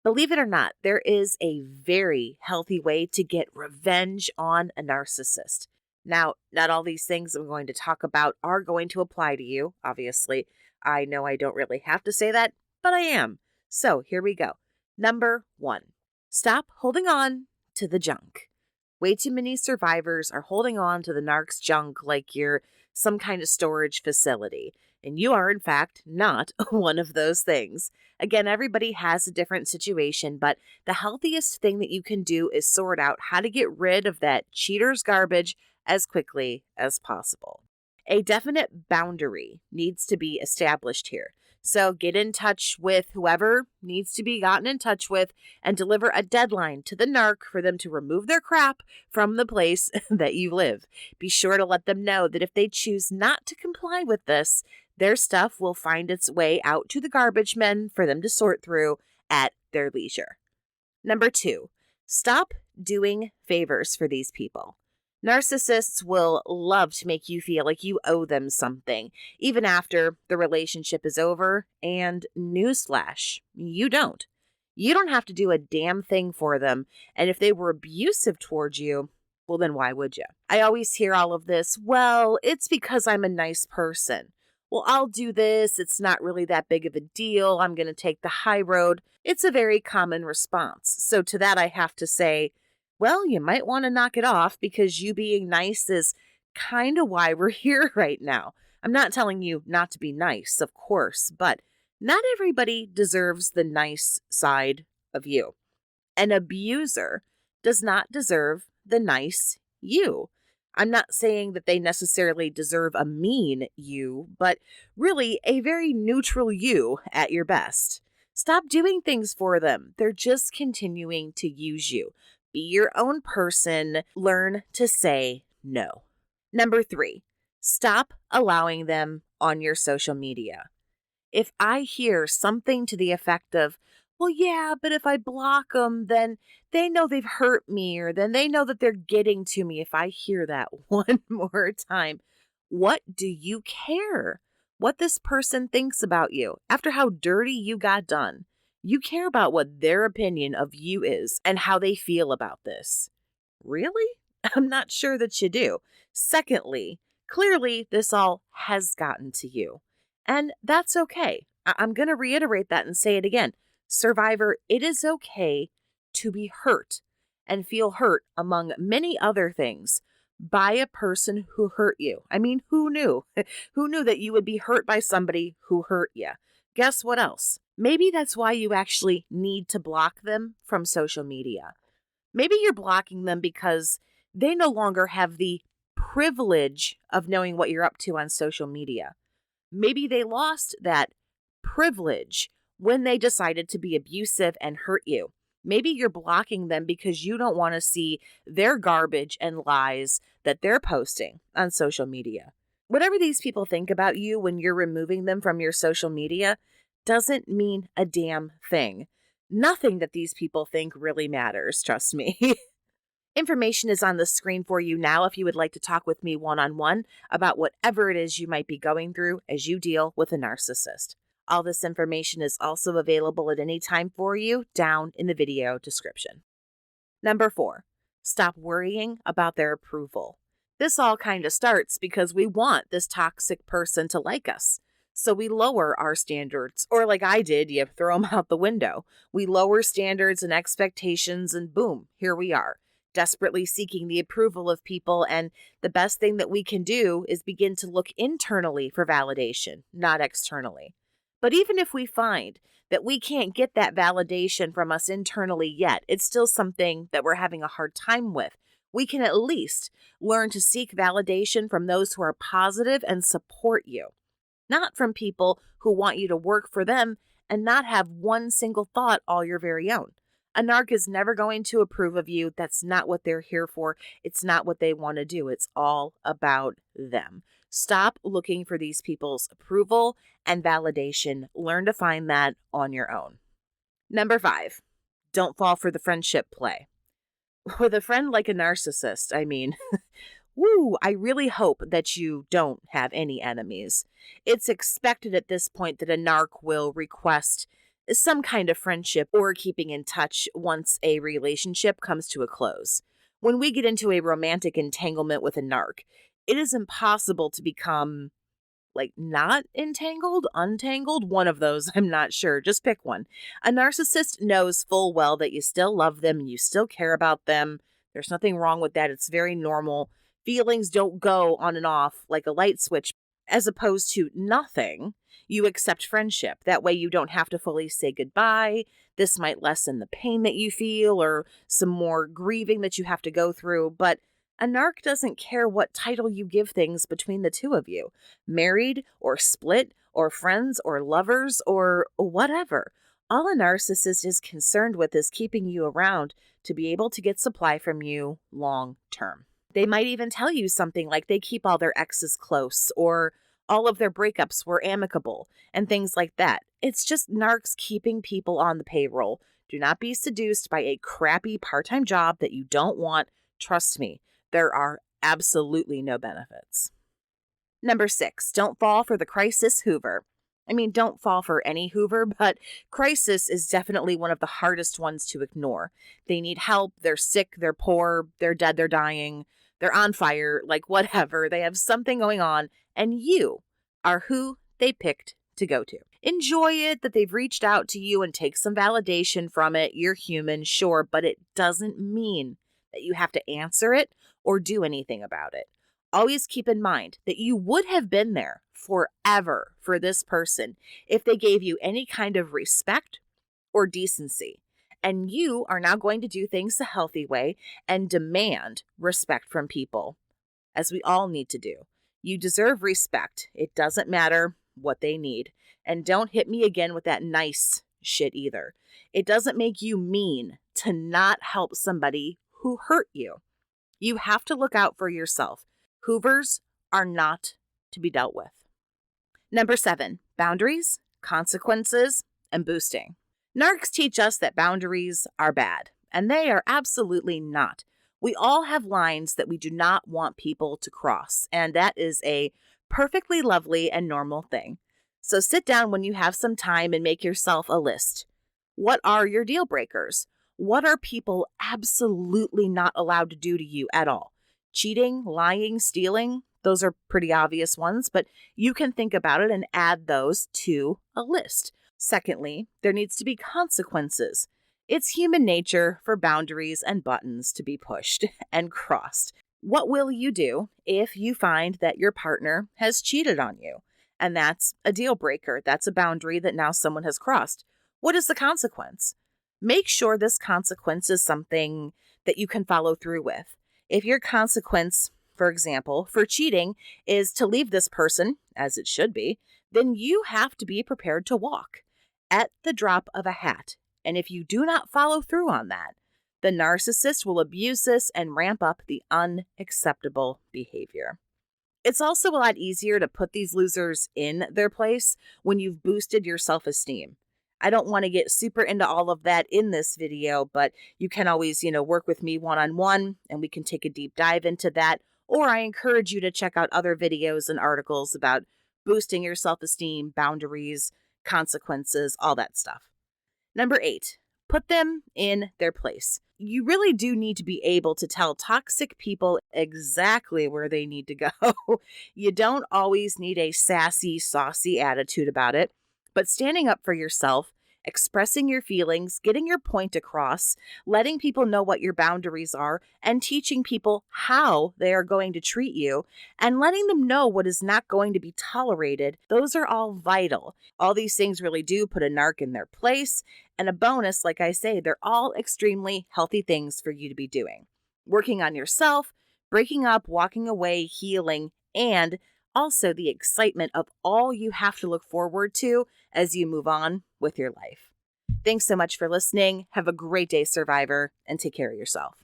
Believe it or not, there is a very healthy way to get revenge on a narcissist. Now, not all these things I'm going to talk about are going to apply to you, obviously. I know I don't really have to say that, but I am. So here we go. Number 1, stop holding on to the junk. Way too many survivors are holding on to the narc's junk like you're some kind of storage facility. And you are, in fact, not one of those things. Again, everybody has a different situation, but the healthiest thing that you can do is sort out how to get rid of that cheater's garbage as quickly as possible. A definite boundary needs to be established here. So get in touch with whoever needs to be gotten in touch with and deliver a deadline to the narc for them to remove their crap from the place that you live. Be sure to let them know that if they choose not to comply with this, their stuff will find its way out to the garbage men for them to sort through at their leisure. Number 2, stop doing favors for these people. Narcissists will love to make you feel like you owe them something, even after the relationship is over, and newsflash, you don't. You don't have to do a damn thing for them, and if they were abusive towards you, well then why would you? I always hear all of this, well, it's because I'm a nice person. Well, I'll do this, it's not really that big of a deal, I'm going to take the high road. It's a very common response. So to that I have to say, well, you might want to knock it off because you being nice is kind of why we're here right now. I'm not telling you not to be nice, of course, but not everybody deserves the nice side of you. An abuser does not deserve the nice you. I'm not saying that they necessarily deserve a mean you, but really a very neutral you at your best. Stop doing things for them. They're just continuing to use you. Be your own person. Learn to say no. Number 3, stop allowing them on your social media. If I hear something to the effect of, well, yeah, but if I block them, then they know they've hurt me, or then they know that they're getting to me. If I hear that one more time, what do you care what this person thinks about you after how dirty you got done? You care about what their opinion of you is and how they feel about this. Really? I'm not sure that you do. Secondly, clearly this all has gotten to you. And that's okay. I'm going to reiterate that and say it again. Survivor, it is okay to be hurt and feel hurt, among many other things, by a person who hurt you. I mean, who knew? Who knew that you would be hurt by somebody who hurt you? Guess what else? Maybe that's why you actually need to block them from social media. Maybe you're blocking them because they no longer have the privilege of knowing what you're up to on social media. Maybe they lost that privilege when they decided to be abusive and hurt you. Maybe you're blocking them because you don't want to see their garbage and lies that they're posting on social media. Whatever these people think about you when you're removing them from your social media doesn't mean a damn thing. Nothing that these people think really matters, trust me. Information is on the screen for you now if you would like to talk with me one-on-one about whatever it is you might be going through as you deal with a narcissist. All this information is also available at any time for you down in the video description. Number 4, stop worrying about their approval. This all kind of starts because we want this toxic person to like us. So we lower our standards, or like I did, you throw them out the window. We lower standards and expectations and boom, here we are, desperately seeking the approval of people. And the best thing that we can do is begin to look internally for validation, not externally. But even if we find that we can't get that validation from us internally yet, it's still something that we're having a hard time with. We can at least learn to seek validation from those who are positive and support you, not from people who want you to work for them and not have one single thought all your very own. A narc is never going to approve of you. That's not what they're here for. It's not what they want to do. It's all about them. Stop looking for these people's approval and validation. Learn to find that on your own. Number 5, don't fall for the friendship play. With a friend like a narcissist, I mean, I really hope that you don't have any enemies. It's expected at this point that a narc will request some kind of friendship or keeping in touch once a relationship comes to a close. When we get into a romantic entanglement with a narc, it is impossible to become not entangled, untangled, one of those, I'm not sure. Just pick one. A narcissist knows full well that you still love them and you still care about them. There's nothing wrong with that. It's very normal. Feelings don't go on and off like a light switch, as opposed to nothing. You accept friendship. That way you don't have to fully say goodbye. This might lessen the pain that you feel or some more grieving that you have to go through. But a narc doesn't care what title you give things between the two of you, married or split or friends or lovers or whatever. All a narcissist is concerned with is keeping you around to be able to get supply from you long term. They might even tell you something like they keep all their exes close or all of their breakups were amicable and things like that. It's just narcs keeping people on the payroll. Do not be seduced by a crappy part-time job that you don't want. Trust me, there are absolutely no benefits. Number 6, don't fall for the crisis Hoover. I mean, don't fall for any Hoover, but crisis is definitely one of the hardest ones to ignore. They need help, they're sick, they're poor, they're dead, they're dying, they're on fire, whatever. They have something going on, and you are who they picked to go to. Enjoy it that they've reached out to you and take some validation from it. You're human, sure, but it doesn't mean that you have to answer it or do anything about it. Always keep in mind that you would have been there forever for this person if they gave you any kind of respect or decency. And you are now going to do things the healthy way and demand respect from people, as we all need to do. You deserve respect. It doesn't matter what they need. And don't hit me again with that nice shit either. It doesn't make you mean to not help somebody who hurt you. You have to look out for yourself. Hoovers are not to be dealt with. Number 7, boundaries, consequences, and boosting. Narcs teach us that boundaries are bad, and they are absolutely not. We all have lines that we do not want people to cross, and that is a perfectly lovely and normal thing. So sit down when you have some time and make yourself a list. What are your deal breakers? What are people absolutely not allowed to do to you at all? Cheating, lying, stealing, those are pretty obvious ones, but you can think about it and add those to a list. Secondly, there needs to be consequences. It's human nature for boundaries and buttons to be pushed and crossed. What will you do if you find that your partner has cheated on you? And that's a deal breaker. That's a boundary that now someone has crossed. What is the consequence? Make sure this consequence is something that you can follow through with. If your consequence, for example, for cheating is to leave this person, as it should be, then you have to be prepared to walk at the drop of a hat. And if you do not follow through on that, the narcissist will abuse this and ramp up the unacceptable behavior. It's also a lot easier to put these losers in their place when you've boosted your self-esteem. I don't want to get super into all of that in this video, but you can always, work with me one-on-one and we can take a deep dive into that. Or I encourage you to check out other videos and articles about boosting your self-esteem, boundaries, consequences, all that stuff. Number 8, put them in their place. You really do need to be able to tell toxic people exactly where they need to go. You don't always need a sassy, saucy attitude about it, but standing up for yourself, expressing your feelings, getting your point across, letting people know what your boundaries are, and teaching people how they are going to treat you, and letting them know what is not going to be tolerated, those are all vital. All these things really do put a narc in their place, and a bonus, like I say, they're all extremely healthy things for you to be doing. Working on yourself, breaking up, walking away, healing, and also the excitement of all you have to look forward to as you move on with your life. Thanks so much for listening. Have a great day, Survivor, and take care of yourself.